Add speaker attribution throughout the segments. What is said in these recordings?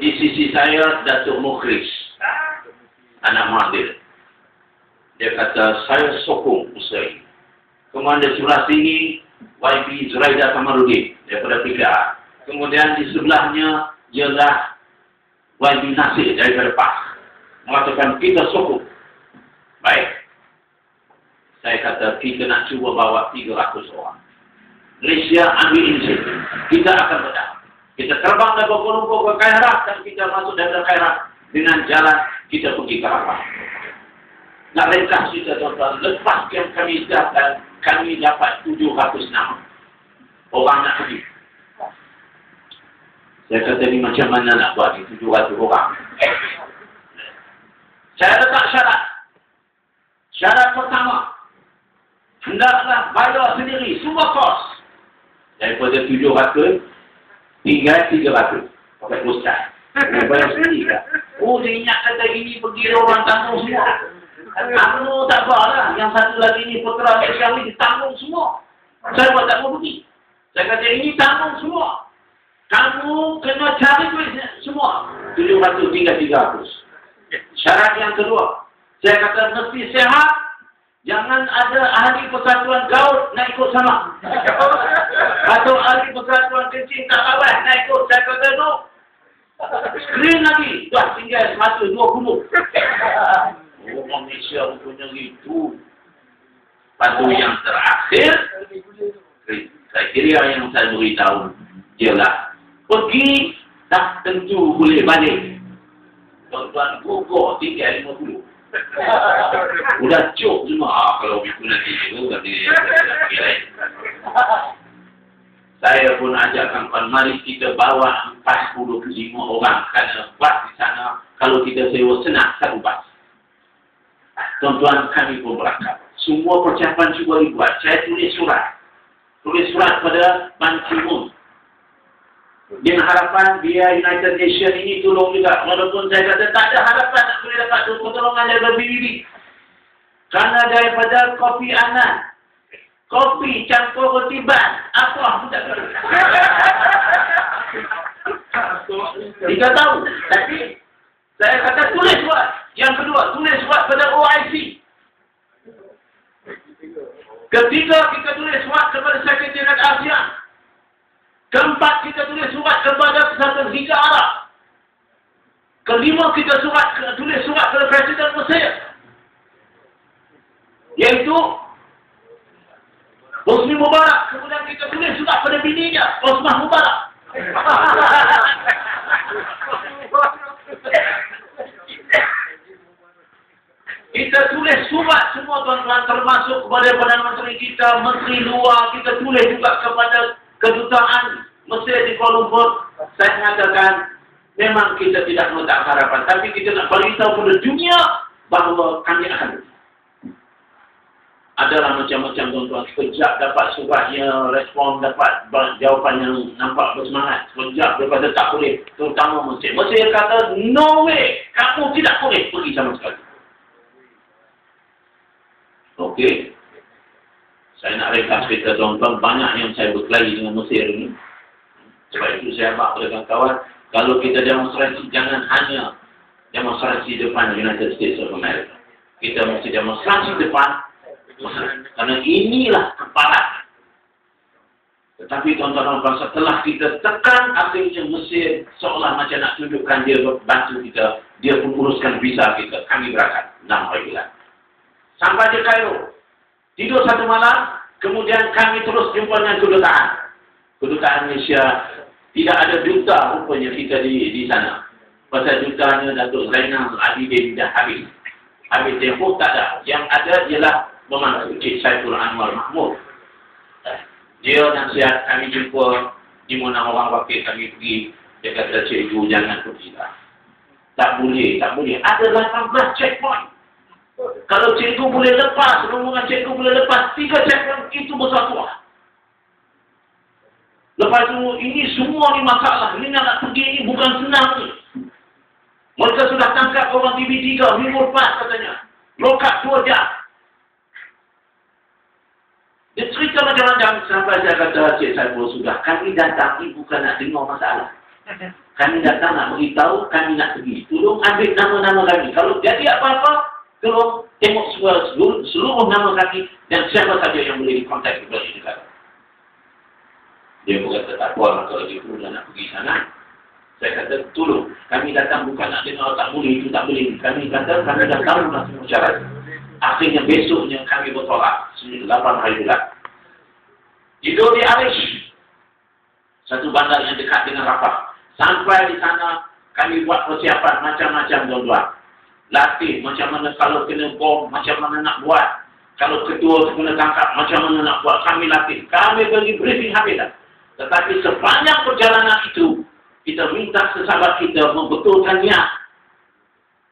Speaker 1: Di sisi saya Datuk Mukhlis, anak Mahathir. Dia kata, saya sokong usaha ini. Komandan sebelah sini, YB Zuraida Kamarudin daripada PKR. Kemudian di sebelahnya ialah YB Nasir daripada PAS. Mengatakan kita sokong. Baik. Saya kata kita nak cuba bawa 300 orang. Malaysia ambil inisiatif. Kita akan berdapat. Kita terbang dari Kuala Lumpur ke Kairah dan kita masuk dari Kairah dengan jalan kita pergi ke Arafah. Nak ringkas kita tuan-tuan, lepas yang kami datang, kami dapat 700 nama. Orang nak pergi. Saya kata ni macam mana nak buat ni 700 orang. Saya letak syarat. Syarat pertama, hendaklah bayar sendiri semua kos. Daripada 700, tinggal 300. Pakai ustaz. Bayar sendiri tak? Oh, dia ingat kata ini pergi orang tanggung semua. Kamu tak apalah. Yang satu lagi ni putera Malaysia ni ditanggung semua. Saya pun tak mau pergi. Saya kata ini tanggung semua. Kamu kena cari duit semua. 700 tinggal 300. Syarat yang kedua. Saya kata mesti sehat. Jangan ada ahli persatuan gaut nak ikut sama. Atau ahli persatuan kencing tak kawal nak ikut. Saya kata no. Screen lagi. Dah tinggal 120. Orang Malaysia punya itu. Lepas yang terakhir, saya kira yang saya beritahu ialah pergi tak tentu boleh balik. Tuan-tuan gugur tinggal 50. Udah cuk semua. Kalau biku nanti pergi lain. Saya pun ajakkan kawan, mari kita bawa 45 orang. Kerana bas di sana, kalau kita sewa senang, satu bas. Tuan-tuan, kami pun berangkat. Semua persiapan cuba dibuat. Saya tulis surat. Tulis surat pada Ban Ki-moon. Dengan harapan biar United Nations ini tolong juga. Walaupun saya kata tak ada harapan nak boleh dapat pertolongan daripada PBB. Kerana daripada Kofi Annan. Kopi campur roti ban. Apa pun tak tahu. Kita tahu. Tapi saya kata tulis surat. Yang kedua, tulis surat pada OIC. Ketiga, kita tulis surat kepada Sekretariat ASEAN. Keempat, kita tulis surat kepada Persatuan Liga Arab. Kelima, kita tulis surat kepada Presiden Mesir. Iaitu Hosni Mubarak. Kemudian kita tulis surat kepada bininya, Osmah Mubarak. Kita tulis surat semua tuan-tuan, termasuk kepada Perdana Menteri kita, Menteri Luar, kita tulis juga kepada Kedutaan Mesir di Kuala Lumpur. Saya mengatakan, memang kita tidak meletak harapan, tapi kita nak beritahu kepada dunia bahawa kami akan. Adalah macam-macam tuan-tuan, sekejap dapat suratnya, respon dapat jawapan yang nampak bersemangat, sekejap daripada tak boleh, terutama Mesir. Mesir kata, no way, kamu tidak boleh pergi sama sekali. Okey. Saya nak ringkas cerita tuan-tuan, banyak yang saya berkelahi dengan Mesir ini. Sebab itu saya abang kepada kawan, kalau kita demonstrasi, jangan hanya demonstrasi depan United States of America. Kita mesti demonstrasi depan Mesir. Kerana inilah keparat. Tetapi tuan-tuan setelah kita tekan, akhirnya Mesir seolah macam nak tunjukkan dia bantu kita, dia pun uruskan visa kita. Kami berangkat 6 bulan. Sampai di Kairo. Tidur satu malam, kemudian kami terus jumpa dengan kedutaan. Kedutaan Malaysia, tidak ada duta rupanya kita di sana. Pasal dutanya Datuk Zainal Abidin dah habis. Habis tempoh tak ada. Yang ada ialah memang Cik Saiful Anwar Mahmud. Dia nasihat kami jumpa di mana orang wakil kami pergi. Dia kata, cikgu jangan pergi lah. Tak boleh. Ada 18 checkpoint. Kalau cikgu boleh lepas, rombongan cikgu boleh lepas 3 checkpoint, itu besar tuah. Lepas itu, ini semua ni masalah. Ini nak pergi ini bukan senang ni. Mereka sudah tangkap orang TV3 minggu lepas katanya. Lokat 2 jam. Dia cerita macam-macam sampai saya kata, Cik Saiful sudah. Kami datang ni bukan nak dengar masalah. Kami datang nak beritahu, kami nak pergi. Tolong ambil nama-nama kami. Kalau jadi apa-apa, tolong tengok seluruh nama kami dan siapa saja yang boleh dikontak kepada negara. Dia berkata, tak apa, kalau gitu dah nak pergi sana. Saya kata, tolong. Kami datang bukan nak dengar tak boleh, itu tak boleh. Kami kata, kami datang nak semua syarat. Akhirnya besoknya kami bertolak. 8 hari bulan. Tidur di Arish. Satu bandar yang dekat dengan Rafah. Sampai di sana, kami buat persiapan macam-macam tuan-tuan. Latih macam mana kalau kena bom, macam mana nak buat. Kalau ketua kena tangkap, macam mana nak buat. Kami latih. Kami bagi briefing habis dah. Tetapi sepanjang perjalanan itu, kita minta sesahabat kita membetulkan niat.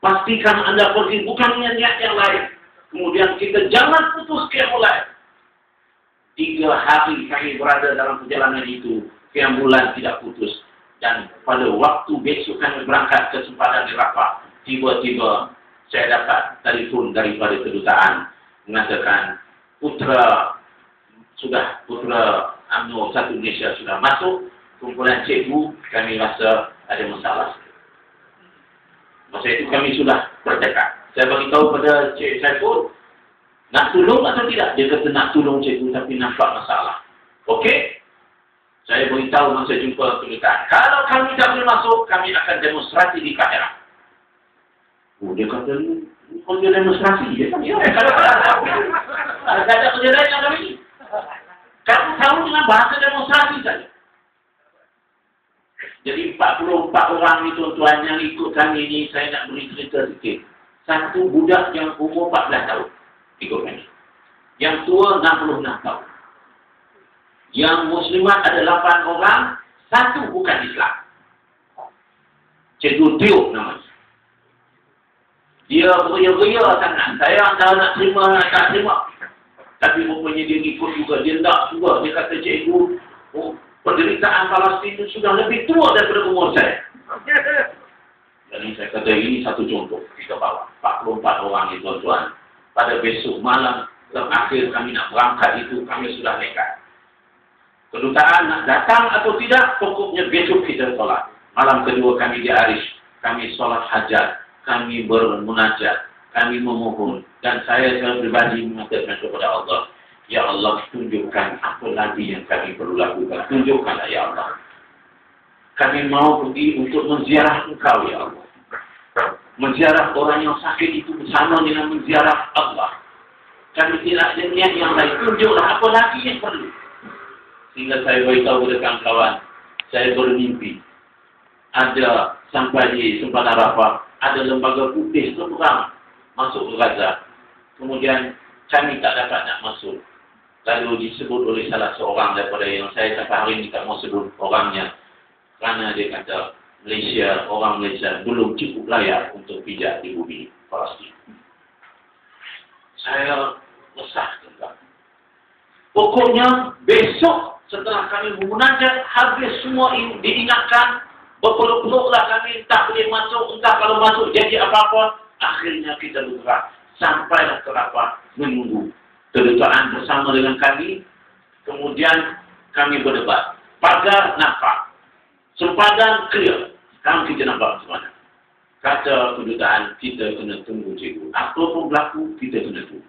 Speaker 1: Pastikan anda pergi bukan dengan niat yang lain. Kemudian kita jangan putus mulai. 3 hari kami berada dalam perjalanan itu. Kiam bulan tidak putus. Dan pada waktu besok kami berangkat ke sempadan di Rafah. Tiba-tiba saya dapat telefon daripada kedutaan. Mengatakan putra UMNO 1 Malaysia sudah masuk. Kumpulan cikgu kami rasa ada masalah. Masa itu kami sudah berdekat. Saya beritahu pada Cik Saiful, nak tolong atau tidak? Dia kata nak tolong cikgu tapi nampak masalah. Okey? Saya beritahu masa jumpa kedutaan. Kalau kami tak boleh masuk, kami akan demonstrasi di Kairah. Oh, dia kata, kalau dia demonstrasi, dia kan ya. Kalau tak ada kerja lain yang kami. Kamu tahu dengan bahasa demonstrasi saja. Jadi 44 orang ni tuan-tuan yang ikut kami ni, saya nak beri cerita sikit. Satu budak yang umur 14 tahun ikut kami. Yang tua 66 tahun. Yang muslimat ada 8 orang, 1 bukan Islam. Cikgu Tiuk namanya. Dia beria-beria sangat. Saya antara nak terima, tak terima. Tapi rupanya dia ikut juga. Dia tak juga. Dia kata, cikgu, penderitaan Palestin itu sudah lebih tua daripada umur saya. Jadi saya kata, ini satu contoh. Kita bawa 44 orang itu tuan-tuan. Pada besok malam, terakhir kami nak berangkat itu, kami sudah nekat. Kedutaan nak datang atau tidak, pokoknya besok kita solat. Malam kedua kami di Arish. Kami solat hajat. Kami bermunajat. Kami memohon. Dan saya pribadi mengatakan kepada Allah, ya Allah, tunjukkan apa lagi yang kami perlu lakukan. Tunjukkanlah, ya Allah. Kami mau pergi untuk menziarah Engkau, ya Allah. Menziarah orang yang sakit itu bersama dengan menziarah Allah. Kami tidak ada niat yang lain. Tunjuklah apa lagi yang perlu. Sehingga saya beritahu kepada kawan-kawan, saya bermimpi. Ada sampai di sempadan Rafah, ada lembaga putih seberang masuk ke Gaza. Kemudian kami tak dapat nak masuk. Lalu disebut oleh salah seorang daripada yang saya sampai hari ini tak mau sebut orangnya. Kerana dia kata orang Malaysia belum cukup layak untuk pijak di bumi Palestin. Saya resah tentang. Pokoknya besok setelah kami memunajat, habis semua ini diingatkan, berpeluk-peluklah kami, tak boleh masuk, entah kalau masuk jadi apa-apa. Akhirnya kita bergerak sampailah ke Rafah menunggu kedutaan bersama dengan kami. Kemudian kami berdebat. Pagar nampak, sempadan clear. Sekarang kita nampak macam mana? Kata kedutaan, kita kena tunggu cikgu. Apa pun berlaku, kita kena tunggu.